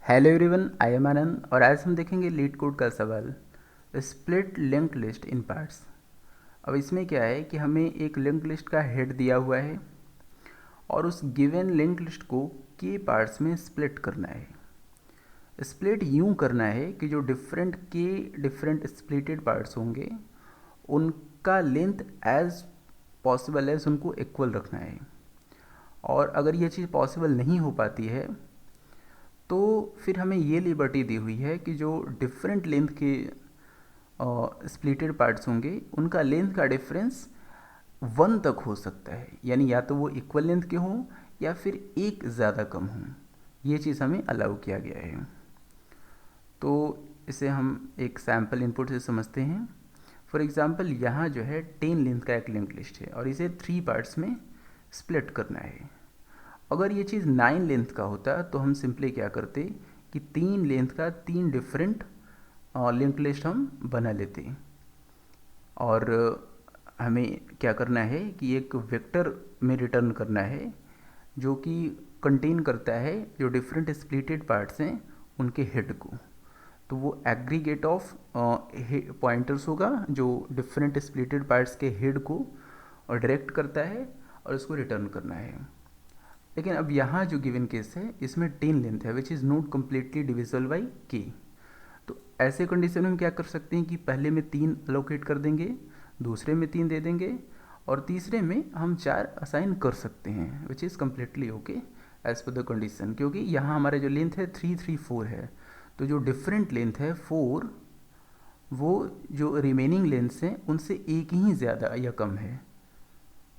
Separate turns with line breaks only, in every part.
Hello everyone, I am आनंद और आज हम देखेंगे लीड कोड का सवाल स्प्लिट लिंक्ड लिस्ट इन पार्ट्स। अब इसमें क्या है कि हमें एक लिंक्ड लिस्ट का हेड दिया हुआ है और उस गिवन लिंक्ड लिस्ट को के पार्ट्स में स्प्लिट करना है। स्प्लिट यूं करना है कि जो डिफरेंट स्प्लिटेड पार्ट्स होंगे उनका लेंथ एज पॉसिबल एज उनको इक्वल रखना है। और अगर ये चीज़ पॉसिबल नहीं हो पाती है तो फिर हमें ये लिबर्टी दी हुई है कि जो डिफरेंट लेंथ के स्प्लिटेड पार्ट्स होंगे उनका लेंथ का डिफरेंस 1 तक हो सकता है, यानी या तो वो इक्वल लेंथ के हों या फिर एक ज़्यादा कम हों। ये चीज़ हमें अलाउ किया गया है। तो इसे हम एक सैम्पल इनपुट से समझते हैं। फॉर एग्ज़ाम्पल यहाँ जो है 10 लेंथ का एक लिंक लिस्ट है और इसे 3 पार्ट्स में स्प्लिट करना है। अगर ये चीज़ 9 लेंथ का होता तो हम सिंपली क्या करते कि 3 लेंथ का 3 डिफरेंट लिंक लिस्ट हम बना लेते और हमें क्या करना है कि एक वेक्टर में रिटर्न करना है जो कि कंटेन करता है जो डिफरेंट स्प्लिटेड पार्ट्स हैं उनके हेड को। तो वो एग्रीगेट ऑफ पॉइंटर्स होगा जो डिफरेंट स्प्लिटेड पार्ट्स के हेड को डायरेक्ट करता है और उसको रिटर्न करना है। लेकिन अब यहाँ जो गिवन केस है इसमें 10 लेंथ है which is not completely divisible by के। तो ऐसे कंडीशन में हम क्या कर सकते हैं कि पहले में 3 अलोकेट कर देंगे, दूसरे में 3 दे देंगे और तीसरे में हम 4 असाइन कर सकते हैं which is completely okay as per the condition. क्योंकि यहाँ हमारे जो लेंथ है 3 3 4 है, तो जो डिफरेंट लेंथ है 4 वो जो रिमेनिंग लेंथ्स हैं उनसे एक ही ज़्यादा या कम है,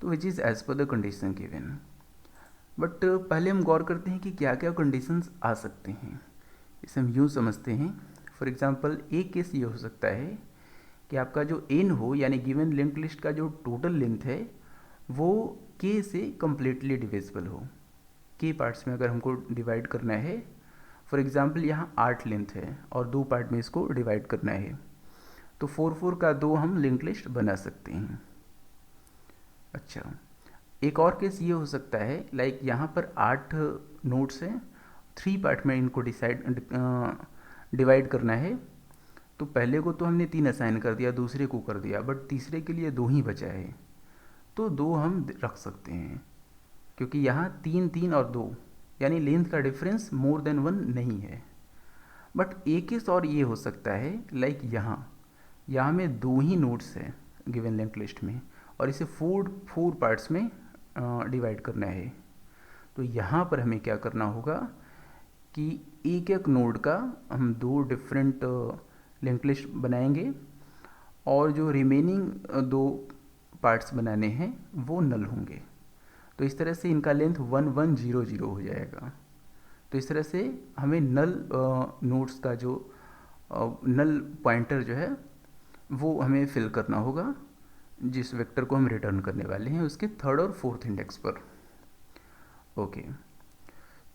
तो which is as per the condition given. But पहले हम गौर करते हैं कि क्या क्या कंडीशंस आ सकते हैं। इसे हम यूँ समझते हैं। फॉर एग्जांपल एक केस ये हो सकता है कि आपका जो एन हो यानी गिवन लिंक लिस्ट का जो टोटल लेंथ है वो के से कम्प्लीटली डिविजिबल हो। के पार्ट्स में अगर हमको डिवाइड करना है, फॉर एग्जांपल यहाँ 8 लेंथ है और 2 पार्ट में इसको डिवाइड करना है, तो 4 4 का 2 हम लिंक लिस्ट बना सकते हैं। अच्छा, एक और केस ये हो सकता है लाइक यहाँ पर 8 नोट्स हैं, 3 पार्ट में इनको डिवाइड करना है। तो पहले को तो हमने 3 असाइन कर दिया, दूसरे को कर दिया, बट तीसरे के लिए 2 ही बचा है, तो 2 हम रख सकते हैं क्योंकि यहाँ 3 3 और 2 यानी लेंथ का डिफरेंस मोर देन 1 नहीं है। बट एक केस और ये हो सकता है लाइक यहाँ में 2 ही नोट्स हैं गिवन लिंक लिस्ट में और इसे 4 पार्ट्स में डिवाइड करना है। तो यहाँ पर हमें क्या करना होगा कि एक एक नोड का हम 2 डिफरेंट लिंक लिस्ट बनाएंगे और जो रिमेनिंग 2 पार्ट्स बनाने हैं वो नल होंगे। तो इस तरह से इनका लेंथ 1 1 0 0 हो जाएगा। तो इस तरह से हमें नल नोड्स का जो नल पॉइंटर जो है वो हमें फिल करना होगा जिस वेक्टर को हम रिटर्न करने वाले हैं उसके 3rd और 4th इंडेक्स पर। ओके,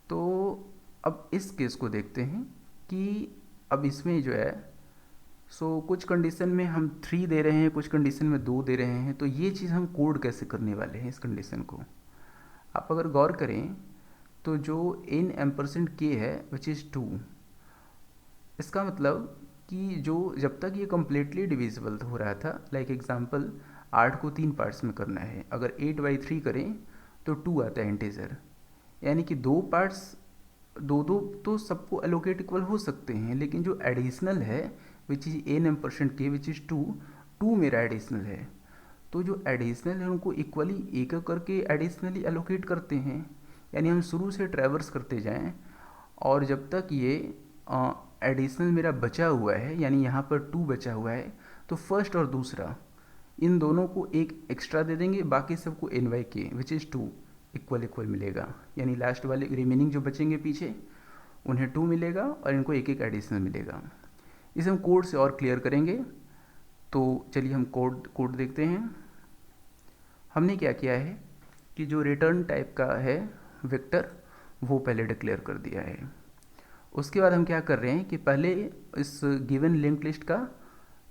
तो अब इस केस को देखते हैं कि अब इसमें जो है कुछ कंडीशन में हम 3 दे रहे हैं, कुछ कंडीशन में 2 दे रहे हैं, तो ये चीज़ हम कोड कैसे करने वाले हैं इस कंडीशन को। आप अगर गौर करें तो जो n एम्परसेंट के है विच इज़ 2, इसका मतलब कि जो जब तक ये कम्प्लीटली डिविजिबल हो रहा था, लाइक एग्जांपल 8 को 3 पार्ट्स में करना है, अगर 8/3 करें तो 2 आता है इंटीजर, यानी कि 2 पार्ट्स 2 2 तो सबको एलोकेट इक्वल हो सकते हैं, लेकिन जो एडिशनल है विच इज़ n एम्परसेंट के विच इज़ 2 मेरा एडिशनल है। तो जो एडिशनल है उनको इक्वली एक एक करके एडिशनली एलोकेट करते हैं, यानी हम शुरू से ट्रैवर्स करते जाएं और जब तक ये एडिशनल मेरा बचा हुआ है यानी यहाँ पर 2 बचा हुआ है तो फर्स्ट और दूसरा इन दोनों को एक एक्स्ट्रा दे देंगे, बाकी सबको n/k which is 2 equal equal मिलेगा, यानी लास्ट वाले रिमेनिंग जो बचेंगे पीछे उन्हें 2 मिलेगा और इनको एक एक एडिशनल मिलेगा। इसे हम कोड से और क्लियर करेंगे। तो चलिए हम कोड देखते हैं। हमने क्या किया है कि जो रिटर्न टाइप का है वेक्टर वो पहले डिक्लेयर कर दिया है। उसके बाद हम क्या कर रहे हैं कि पहले इस गिवन लिंक लिस्ट का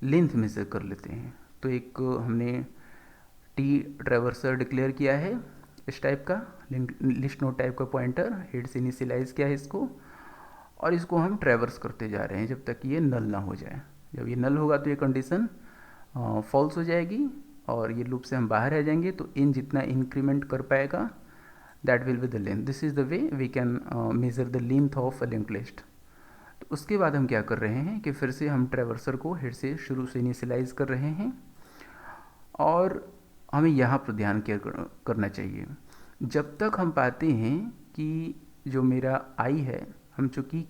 लेंथ मेजर कर लेते हैं। तो एक हमने टी ट्रैवर्सर डिक्लेयर किया है इस टाइप का लिंक लिस्ट नोड टाइप का पॉइंटर, हेड से इनिशियलाइज किया है इसको, और इसको हम ट्रैवर्स करते जा रहे हैं जब तक ये नल ना हो जाए। जब ये नल होगा तो ये कंडीशन फॉल्स हो जाएगी और ये लूप से हम बाहर आ जाएंगे। तो इन जितना इंक्रीमेंट कर पाएगा that will be the length. This is the way we can measure the length of a linked list. तो उसके बाद हम क्या कर रहे हैं कि फिर से हम ट्रैवर्सर को हेड से शुरू से इनिशियलाइज कर रहे हैं और हमें यहाँ पर ध्यान क्या करना चाहिए। जब तक हम पाते हैं कि जो मेरा आई है, हम चूँकि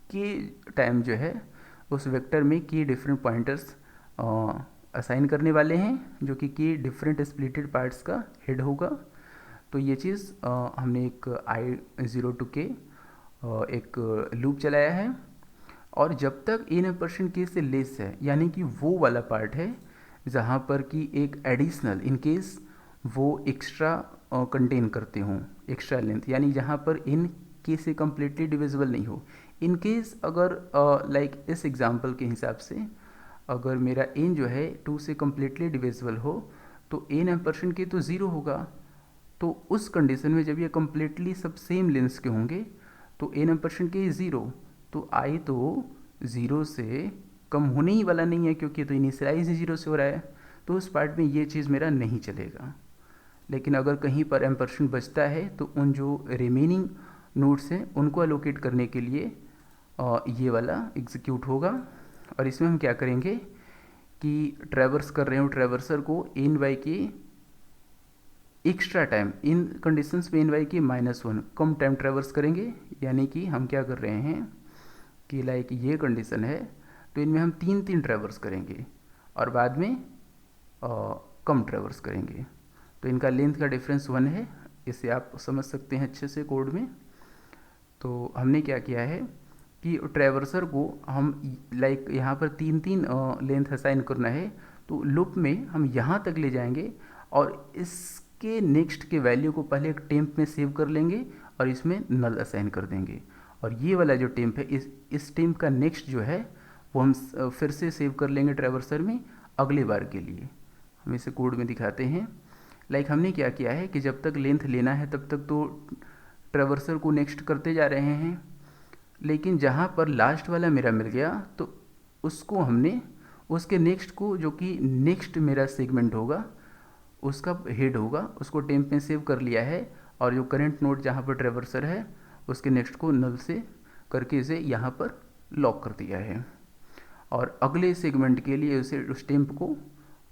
के टाइम जो है उस वेक्टर में की डिफरेंट पॉइंटर्स असाइन करने वाले हैं जो कि की डिफरेंट स्प्लिटेड पार्ट्स का हेड होगा। तो ये चीज़ हमने एक i0 to k एक लूप चलाया है और जब तक n% k से लेस है, यानी कि वो वाला पार्ट है जहाँ पर कि एक एडिशनल इन केस वो एक्स्ट्रा कंटेन करते हों एक्स्ट्रा लेंथ, यानी जहाँ पर इन के से कम्प्लीटली डिविजिबल नहीं हो। इन केस अगर लाइक इस एग्जांपल के हिसाब से अगर मेरा n जो है 2 से कम्प्लीटली डिविजिबल हो तो n% k तो ज़ीरो होगा। तो उस कंडीशन में जब ये कम्प्लीटली सब सेम लेंथ के होंगे तो n%k ज़ीरो, तो आई तो ज़ीरो से कम होने ही वाला नहीं है क्योंकि तो इनिशियलाइज ही ज़ीरो से हो रहा है। तो उस पार्ट में ये चीज़ मेरा नहीं चलेगा। लेकिन अगर कहीं पर m% बचता है तो उन जो रिमेनिंग नोड्स हैं उनको अलोकेट करने के लिए ये वाला एग्जीक्यूट होगा। और इसमें हम क्या करेंगे कि ट्रैवर्स कर रहे हो ट्रैवर्सर को n/k एक्स्ट्रा टाइम, इन कंडीशंस में n/k -1 कम टाइम ट्रैवर्स करेंगे। यानी कि हम क्या कर रहे हैं कि लाइक ये कंडीशन है तो इनमें हम 3 ट्रैवर्स करेंगे और बाद में कम ट्रैवर्स करेंगे। तो इनका लेंथ का डिफरेंस 1 है, इसे आप समझ सकते हैं अच्छे से कोड में। तो हमने क्या किया है कि ट्रैवर्सर को हम लाइक यहाँ पर 3 लेंथ असाइन करना है तो लूप में हम यहाँ तक ले जाएंगे और इसके नेक्स्ट के वैल्यू को पहले एक टेम्प में सेव कर लेंगे और इसमें नल असाइन कर देंगे। और ये वाला जो टेम्प है इस टेम्प का नेक्स्ट जो है वो हम फिर से सेव कर लेंगे ट्रैवर्सर में अगले बार के लिए। हम इसे कोड में दिखाते हैं। लाइक हमने क्या किया है कि जब तक लेंथ लेना है तब तक तो ट्रैवर्सर को नेक्स्ट करते जा रहे हैं, लेकिन जहाँ पर लास्ट वाला मेरा मिल गया तो उसको हमने उसके नेक्स्ट को जो कि नेक्स्ट मेरा सेगमेंट होगा उसका हेड होगा उसको टेम्प में सेव कर लिया है और जो करंट नोड जहाँ पर ट्रैवर्सर है उसके नेक्स्ट को नल से करके इसे यहाँ पर लॉक कर दिया है। और अगले सेगमेंट के लिए उस टेम्प को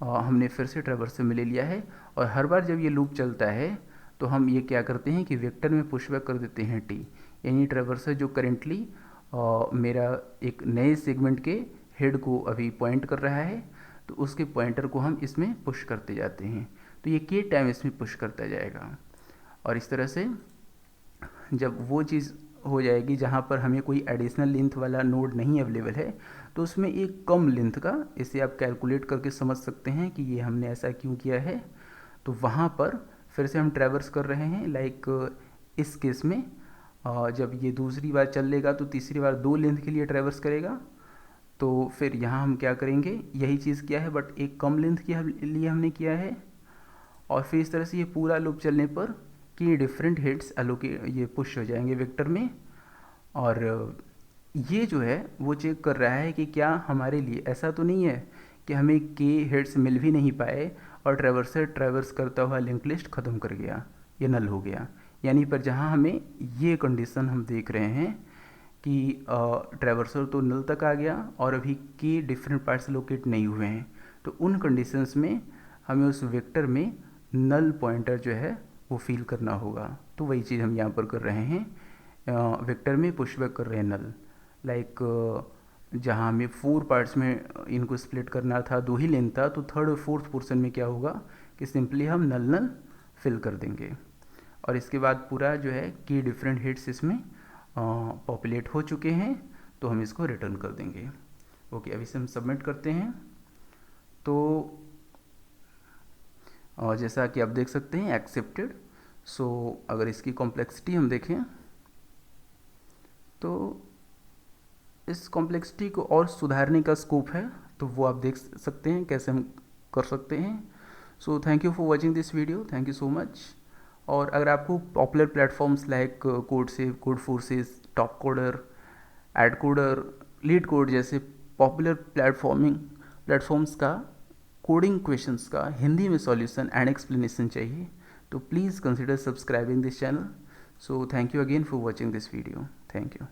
हमने फिर से ट्रैवर्सर में ले लिया है। और हर बार जब ये लूप चलता है तो हम ये क्या करते हैं कि वेक्टर में पुशबैक कर देते हैं t, यानी ट्रैवर्सर जो करेंटली मेरा एक नए सेगमेंट के हेड को अभी पॉइंट कर रहा है तो उसके पॉइंटर को हम इसमें पुश करते जाते हैं। तो ये k टाइम इसमें पुश करता जाएगा और इस तरह से जब वो चीज़ हो जाएगी जहाँ पर हमें कोई एडिशनल लेंथ वाला नोड नहीं अवेलेबल है तो उसमें एक कम लेंथ का, इसे आप कैलकुलेट करके समझ सकते हैं कि ये हमने ऐसा क्यों किया है। तो वहाँ पर फिर से हम ट्रैवर्स कर रहे हैं। लाइक इस केस में जब ये दूसरी बार चल लेगा तो तीसरी बार 2 लेंथ के लिए ट्रैवर्स करेगा। तो फिर यहाँ हम क्या करेंगे, यही चीज़ किया है बट एक कम लेंथ के लिए हमने किया है। और फिर इस तरह से ये पूरा लूप चलने पर कि डिफरेंट हेड्स ये पुश हो जाएंगे वेक्टर में। और ये जो है वो चेक कर रहा है कि क्या हमारे लिए ऐसा तो नहीं है कि हमें के हेड्स मिल भी नहीं पाए और ट्रैवर्सर ट्रैवर्स करता हुआ लिंक लिस्ट ख़त्म कर गया, ये नल हो गया। यानी पर जहाँ हमें ये कंडीशन हम देख रहे हैं कि ट्रैवर्सर तो नल तक आ गया और अभी के डिफरेंट पार्ट्स लोकेट नहीं हुए हैं, तो उन कंडीशंस में हमें उस वेक्टर में नल पॉइंटर जो है वो फील करना होगा। तो वही चीज़ हम यहाँ पर कर रहे हैं, वेक्टर में पुशबैक कर रहे हैं नल। लाइक जहाँ हमें 4 पार्ट्स में इनको स्प्लिट करना था, 2 ही लेंथ था, तो थर्ड और फोर्थ पोर्शन में क्या होगा कि सिंपली हम नल नल फिल कर देंगे। और इसके बाद पूरा जो है कि डिफरेंट हिट्स इसमें पॉपुलेट हो चुके हैं तो हम इसको रिटर्न कर देंगे। ओके, अभी से हम सबमिट करते हैं। तो जैसा कि आप देख सकते हैं एक्सेप्टेड। सो अगर इसकी कॉम्प्लेक्सिटी हम देखें तो इस कॉम्प्लेक्सिटी को और सुधारने का स्कोप है, तो वो आप देख सकते हैं कैसे हम कर सकते हैं। So thank you for watching this video, thank you so much. और अगर आपको popular platforms like CodeChef, Codeforces, TopCoder AtCoder, LeetCode जैसे पॉपुलर प्लेटफॉर्म्स का कोडिंग क्वेश्चंस का हिंदी में सॉल्यूशन एंड एक्सप्लेनेशन चाहिए तो please consider subscribing this channel. So thank you again for watching this video. Thank you.